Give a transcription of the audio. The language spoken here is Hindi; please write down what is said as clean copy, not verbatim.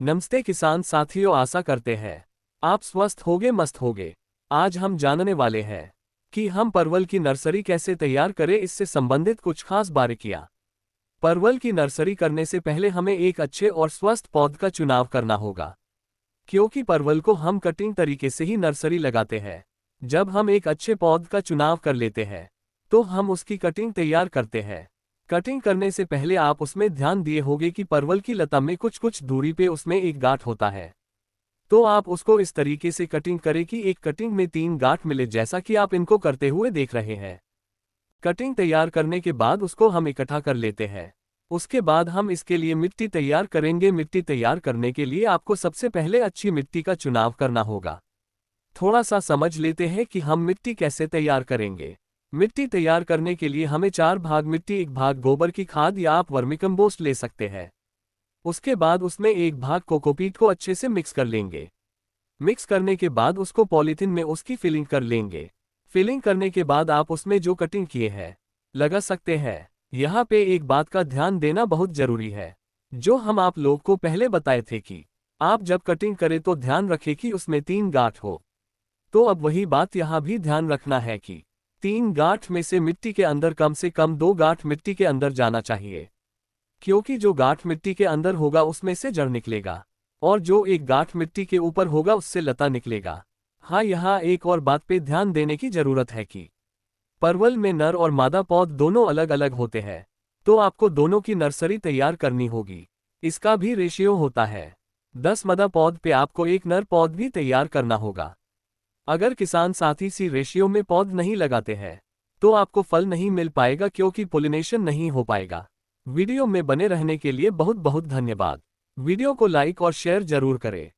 नमस्ते किसान साथियों, आशा करते हैं आप स्वस्थ होगे, मस्त होगे। आज हम जानने वाले हैं कि हम परवल की नर्सरी कैसे तैयार करें, इससे संबंधित कुछ खास बारीकियां। परवल की नर्सरी करने से पहले हमें एक अच्छे और स्वस्थ पौध का चुनाव करना होगा, क्योंकि परवल को हम कटिंग तरीके से ही नर्सरी लगाते हैं। जब हम एक अच्छे पौध का चुनाव कर लेते हैं तो हम उसकी कटिंग तैयार करते हैं। कटिंग करने से पहले आप उसमें ध्यान दिए होंगे कि परवल की लता में कुछ कुछ दूरी पे उसमें एक गांठ होता है, तो आप उसको इस तरीके से कटिंग करें कि एक कटिंग में 3 गांठ मिले, जैसा कि आप इनको करते हुए देख रहे हैं। कटिंग तैयार करने के बाद उसको हम इकट्ठा कर लेते हैं। उसके बाद हम इसके लिए मिट्टी तैयार करेंगे। मिट्टी तैयार करने के लिए आपको सबसे पहले अच्छी मिट्टी का चुनाव करना होगा। थोड़ा सा समझ लेते हैं कि हम मिट्टी कैसे तैयार करेंगे। मिट्टी तैयार करने के लिए हमें 4 भाग मिट्टी, 1 भाग गोबर की खाद या आप वर्मीकम्पोस्ट ले सकते हैं। उसके बाद उसमें 1 भाग कोकोपीट को अच्छे से मिक्स कर लेंगे। मिक्स करने के बाद उसको पॉलीथिन में उसकी फिलिंग कर लेंगे। फिलिंग करने के बाद आप उसमें जो कटिंग किए हैं लगा सकते हैं। यहाँ पे एक बात का ध्यान देना बहुत जरूरी है, जो हम आप लोग को पहले बताए थे कि आप जब कटिंग करें तो ध्यान रखें कि उसमें 3 गांठ हो। तो अब वही बात यहाँ भी ध्यान रखना है कि 3 गांठ में से मिट्टी के अंदर कम से कम 2 गांठ मिट्टी के अंदर जाना चाहिए, क्योंकि जो गांठ मिट्टी के अंदर होगा उसमें से जड़ निकलेगा और जो एक गांठ मिट्टी के ऊपर होगा उससे लता निकलेगा। हाँ, यहाँ एक और बात पे ध्यान देने की जरूरत है कि परवल में नर और मादा पौध दोनों अलग अलग होते हैं, तो आपको दोनों की नर्सरी तैयार करनी होगी। इसका भी रेशियो होता है। 10 मादा पौध पे आपको 1 नर पौध भी तैयार करना होगा। अगर किसान साथी सी रेशियो में पौध नहीं लगाते हैं तो आपको फल नहीं मिल पाएगा, क्योंकि पोलिनेशन नहीं हो पाएगा। वीडियो में बने रहने के लिए बहुत बहुत धन्यवाद। वीडियो को लाइक और शेयर जरूर करें।